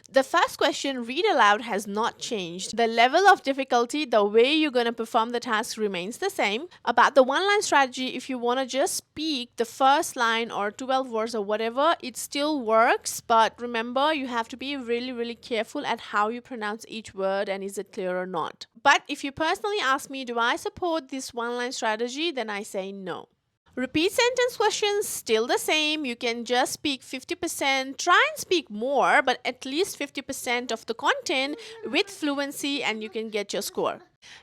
The first question, read aloud, has not changed. The level of difficulty, the way you're going to perform the task remains the same. About the one line strategy, if you want to just speak the first line or 12 words or whatever, it still works. But remember, you have to be really, really careful at how you pronounce each word and is it clear or not. But if you personally ask me, do I support this one line strategy? Then I say no. Repeat sentence questions still the same. You can just speak 50%. Try and speak more, but at least 50% of the content with fluency and you can get your score.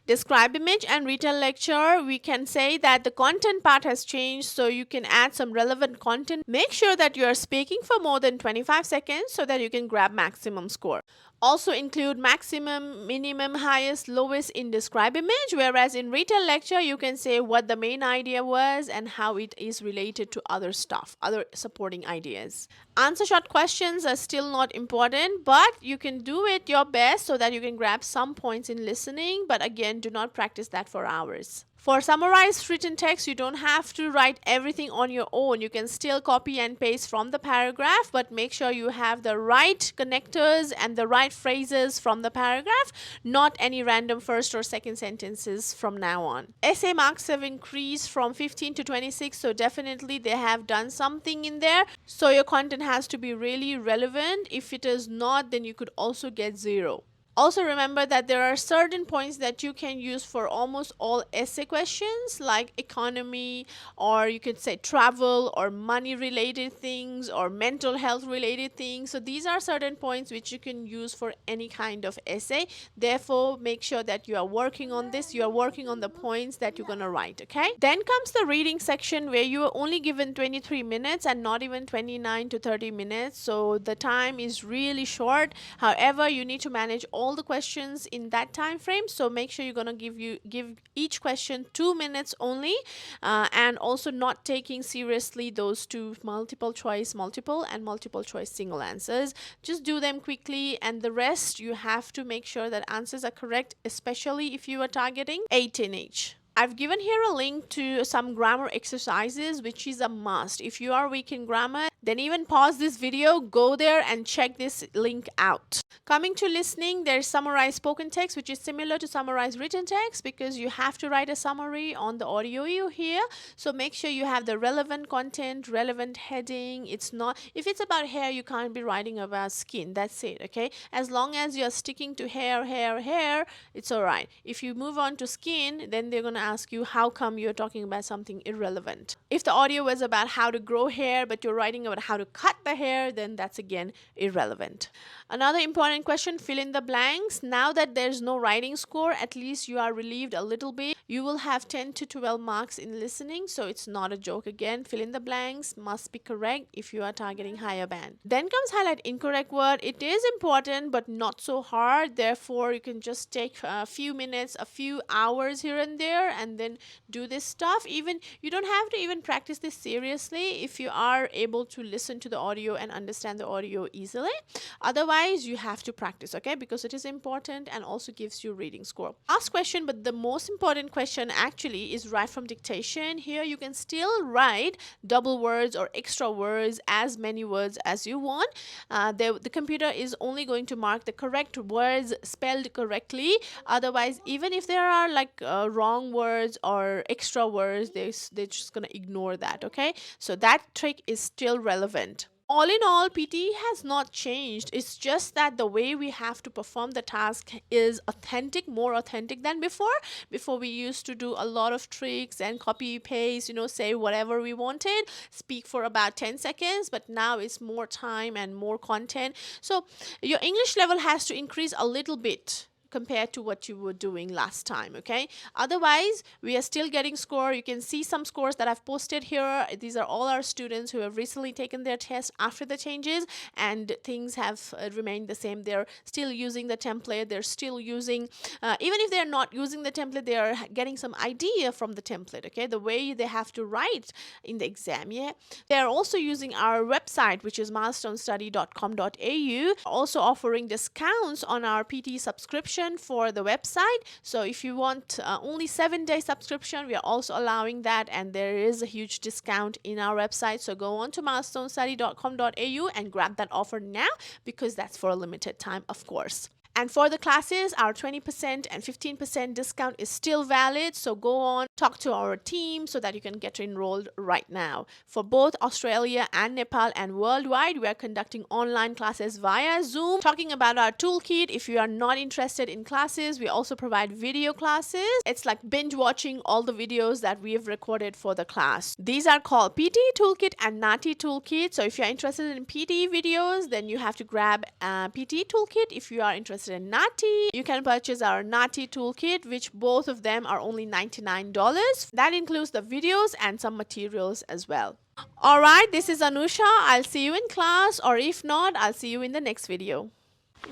Describe image and retell lecture. We can say that the content part has changed, so you can add some relevant content. Make sure that you are speaking for more than 25 seconds so that you can grab maximum score. Also include maximum, minimum, highest, lowest in describe image, whereas in retell lecture you can say what the main idea was and how it is related to other stuff, other supporting ideas. Answer short questions are still not important, but you can do it your best so that you can grab some points in listening, but again, do not practice that for hours. For summarized written text, you don't have to write everything on your own. You can still copy and paste from the paragraph, but make sure you have the right connectors and the right phrases from the paragraph, not any random first or second sentences from now on. Essay marks have increased from 15 to 26, so definitely they have done something in there. So your content has to be really relevant. If it is not, then you could also get 0. Also remember that there are certain points that you can use for almost all essay questions, like economy, or you could say travel or money related things or mental health related things. So these are certain points which you can use for any kind of essay. Therefore, make sure that you are working on this, you are working on the points that you're going to write. Okay, then comes the reading section where you are only given 23 minutes and not even 29 to 30 minutes, so the time is really short. However, you need to manage all the questions in that time frame, so make sure you're going to give each question 2 minutes only, and also not taking seriously those two multiple choice multiple and multiple choice single answers. Just do them quickly, and the rest you have to make sure that answers are correct, especially if you are targeting 18 each. I've given here a link to some grammar exercises, which is a must. If you are weak in grammar, then even pause this video, go there and check this link out. Coming to listening, there's summarized spoken text, which is similar to summarized written text because you have to write a summary on the audio you hear. So make sure you have the relevant content, relevant heading. It's not, if it's about hair, you can't be writing about skin. That's it, okay? As long as you're sticking to hair, it's all right. If you move on to skin, then they're going to ask you how come you're talking about something irrelevant. If the audio was about how to grow hair, but you're writing about how to cut the hair, then that's again irrelevant. Another important question, fill in the blanks. Now that there's no writing score, at least you are relieved a little bit. You will have 10 to 12 marks in listening, so it's not a joke again. Fill in the blanks, must be correct if you are targeting higher band. Then comes highlight incorrect word. It is important, but not so hard. Therefore, you can just take a few minutes, a few hours here and there, and then do this stuff. Even you don't have to even practice this seriously if you are able to listen to the audio and understand the audio easily. Otherwise, you have to practice, okay, because it is important and also gives you reading score. Last question, but the most important question actually is write from dictation. Here you can still write double words or extra words, as many words as you want. The computer is only going to mark the correct words spelled correctly. Otherwise, even if there are like wrong words or extra words, they're just gonna ignore that, okay? So that trick is still relevant. All in all, PTE has not changed. It's just that the way we have to perform the task is authentic, more authentic than before. Before, we used to do a lot of tricks and copy paste, say whatever we wanted, speak for about 10 seconds, but now it's more time and more content. So your English level has to increase a little bit compared to what you were doing last time, okay? Otherwise, we are still getting score. You can see some scores that I've posted here. These are all our students who have recently taken their test after the changes, and things have remained the same. They're still using the template. They're still using, even if they're not using the template, they are getting some idea from the template, okay? The way they have to write in the exam, yeah? They're also using our website, which is milestonestudy.com.au, also offering discounts on our PT subscription. subscription for the website. So if you want only 7-day subscription, we are also allowing that, and there is a huge discount in our website. So go on to milestonestudy.com.au and grab that offer now, because that's for a limited time, of course. And for the classes, our 20% and 15% discount is still valid. So go on, talk to our team so that you can get enrolled right now. For both Australia and Nepal and worldwide, we are conducting online classes via Zoom. Talking about our toolkit, if you are not interested in classes, we also provide video classes. It's like binge watching all the videos that we have recorded for the class. These are called PTE Toolkit and NATI Toolkit. So if you're interested in PTE videos, then you have to grab PTE Toolkit. If you are interested in NATI, you can purchase our NATI Toolkit, which both of them are only $99. That includes the videos and some materials as well. Alright, this is Anusha. I'll see you in class, or if not, I'll see you in the next video.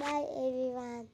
Bye everyone.